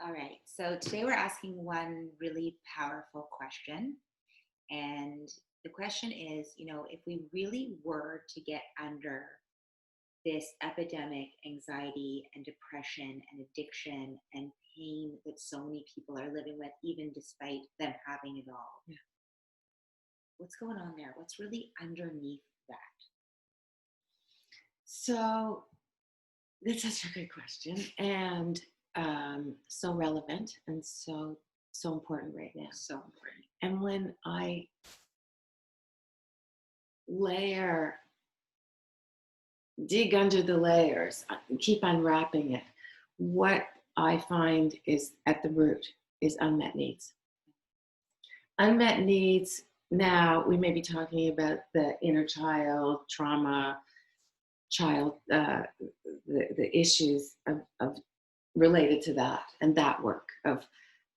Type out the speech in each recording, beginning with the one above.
All right. So today we're asking one really powerful question. And the question is, if we really were to get under this epidemic anxiety and depression and addiction and pain that so many people are living with, even despite them having it all, Yeah. what's going on there? What's really underneath that? So that's such a good question, and so relevant and so important right now. So important. And when I dig under the layers, keep unwrapping it, what I find is at the root is unmet needs. Unmet needs. Now we may be talking about the inner child trauma, the issues of related to that and that work of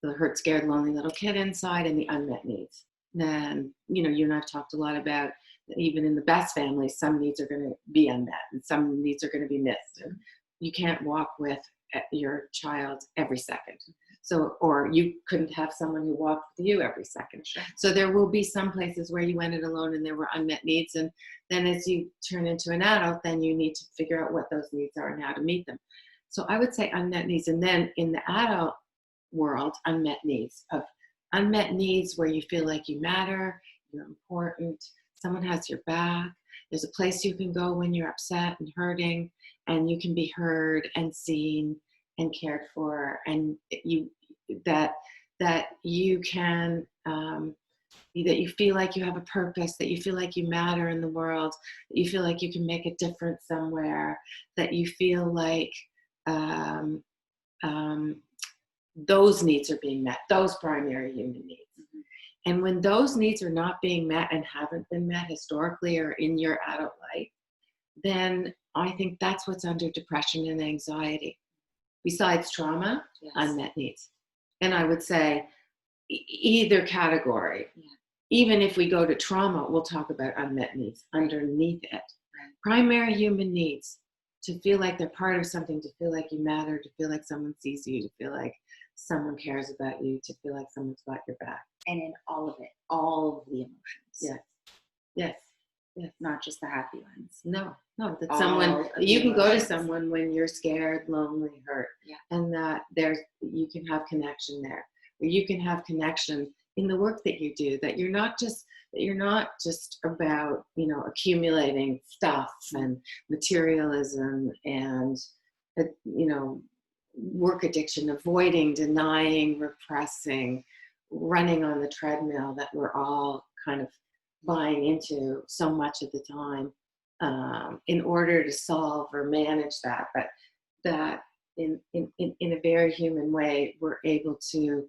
the hurt, scared, lonely little kid inside and the unmet needs. And you and I've talked a lot about that even in the best families, some needs are going to be unmet and some needs are going to be missed. And you can't walk with your child every second. So, or you couldn't have someone who walked with you every second. Sure. So there will be some places where you went it alone and there were unmet needs. And then as you turn into an adult, then you need to figure out what those needs are and how to meet them. So I would say unmet needs. And then in the adult world, unmet needs where you feel like you matter, you're important, someone has your back, there's a place you can go when you're upset and hurting, and you can be heard and seen and cared for, and that you can that you feel like you have a purpose, that you feel like you matter in the world, that you feel like you can make a difference somewhere, that you feel like those needs are being met, those primary human needs. Mm-hmm. And when those needs are not being met and haven't been met historically or in your adult life, then I think that's what's under depression and anxiety. Besides trauma, yes. Unmet needs. And I would say either category. Yeah. Even if we go to trauma, we'll talk about unmet needs underneath it. Right. Primary human needs, to feel like they're part of something, to feel like you matter, to feel like someone sees you, to feel like someone cares about you, to feel like someone's got your back. And in all of it, all of the emotions. Yes. Yes. Yes. Not just the happy ones. No, that someone, you can go to someone when you're scared, lonely, hurt, yeah. And that you can have connection there. Or you can have connection in the work that you do, that you're not just about, accumulating stuff and materialism and, work addiction, avoiding, denying, repressing, running on the treadmill that we're all kind of buying into so much of the time in order to solve or manage that. But that in a very human way, we're able to,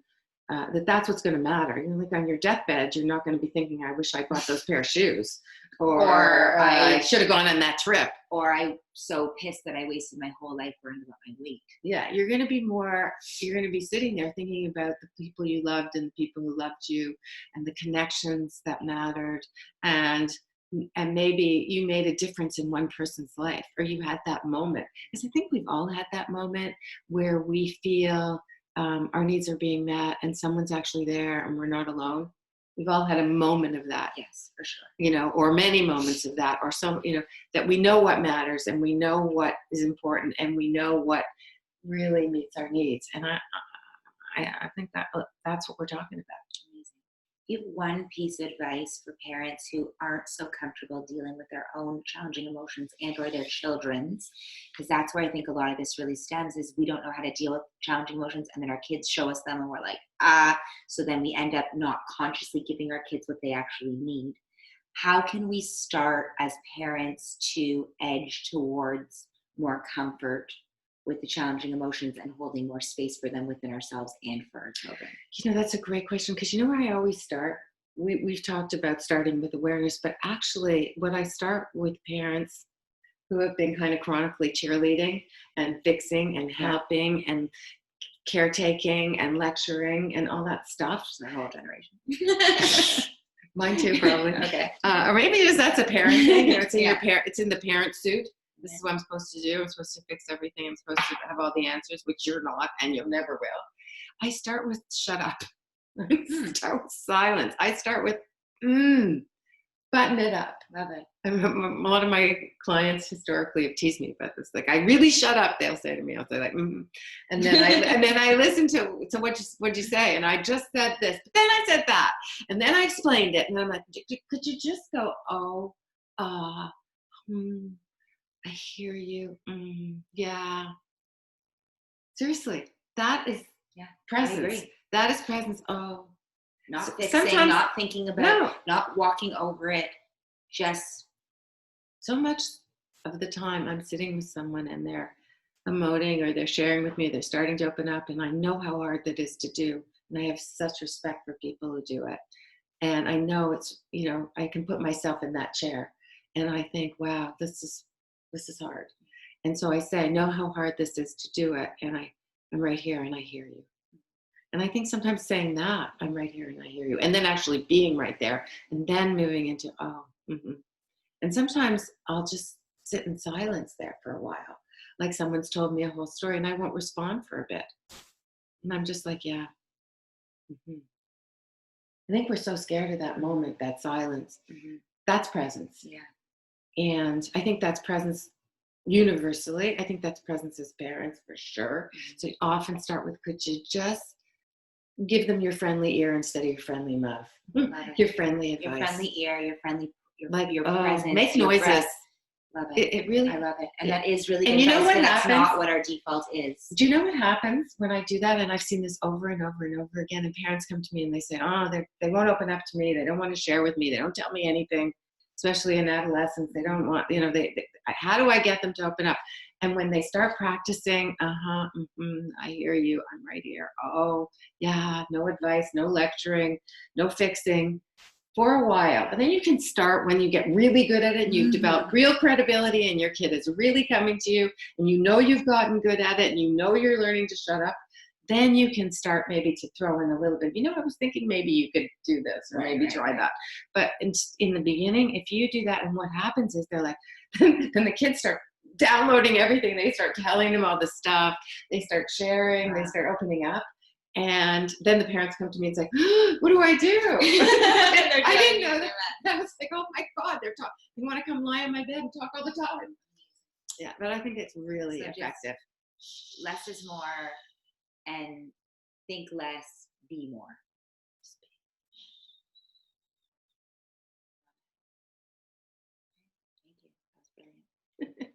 that's what's going to matter. Like on your deathbed, you're not going to be thinking, I wish I bought those pair of shoes. Or I should have gone on that trip. Or I'm so pissed that I wasted my whole life worrying about my weight. Yeah, you're going to be sitting there thinking about the people you loved and the people who loved you and the connections that mattered. And maybe you made a difference in one person's life, or you had that moment. Because I think we've all had that moment where we feel our needs are being met and someone's actually there and we're not alone. We've all had a moment of that. Yes, for sure. Or many moments of that, or some, that we know what matters and we know what is important and we know what really meets our needs. And I think that's what we're talking about. Amazing. You have one piece of advice for parents who aren't so comfortable dealing with their own challenging emotions and or their children's, because that's where I think a lot of this really stems, is we don't know how to deal with challenging emotions, and then our kids show us them and we're like, so then we end up not consciously giving our kids what they actually need. How can we start as parents to edge towards more comfort with the challenging emotions and holding more space for them within ourselves and for our children? That's a great question, because where I always start, we've talked about starting with awareness, but actually what I start with parents who have been kind of chronically cheerleading and fixing and helping and caretaking and lecturing and all that stuff. It's my whole generation. Mine too, probably. Okay. Or maybe just that's a parent thing. It's in the parent suit. This is what I'm supposed to do. I'm supposed to fix everything. I'm supposed to have all the answers, which you're not, and you'll never will. I start with shut up. I start with silence. I start with button it up. Love it. And a lot of my clients historically have teased me about this. Like, I really shut up. They'll say to me, I'll say like, and then I listen to what you say, and I just said this, but then I said that, and then I explained it, and I'm like, could you just go, oh, I hear you, yeah. Seriously, that is presence. I agree. That is presence. Oh, not fixing, sometimes, not thinking about, not walking over it. Just so much of the time I'm sitting with someone and they're emoting or they're sharing with me, they're starting to open up, and I know how hard that is to do. And I have such respect for people who do it. And I know it's, I can put myself in that chair and I think, wow, this is hard. And so I say, I know how hard this is to do it. And I'm right here and I hear you. And I think sometimes saying that, I'm right here and I hear you. And then actually being right there and then moving into, And sometimes I'll just sit in silence there for a while. Like someone's told me a whole story and I won't respond for a bit. And I'm just like, yeah. I think we're so scared of that moment, that silence. That's presence. Yeah. And I think that's presence universally. I think that's presence as parents for sure. So you often start with, could you just give them your friendly ear instead of your friendly mouth? Your friendly advice. Your friendly ear, your friendly, your presence. Make noises. Breath. Love it. It really, I love it. And that is really and you know what that's happens? not what our default is. Do you know what happens when I do that? And I've seen this over and over and over again. And parents come to me and they say, they won't open up to me. They don't want to share with me. They don't tell me anything, especially in adolescence. They don't want, how do I get them to open up? And when they start practicing, I hear you. I'm right here. Oh, yeah, no advice, no lecturing, no fixing. For a while, and then you can start when you get really good at it and you've developed real credibility and your kid is really coming to you and you've gotten good at it and you're learning to shut up, then you can start maybe to throw in a little bit, I was thinking maybe you could do this or maybe try that. But in the beginning, if you do that, and what happens is they're like, then the kids start downloading everything. They start telling them all the stuff. They start sharing. They start opening up. And then the parents come to me and say, what do I do? I didn't know that. I was like, oh my God, they want to come lie on my bed and talk all the time. Yeah, but I think it's really effective. Less is more, and think less, be more. Thank you. That's brilliant.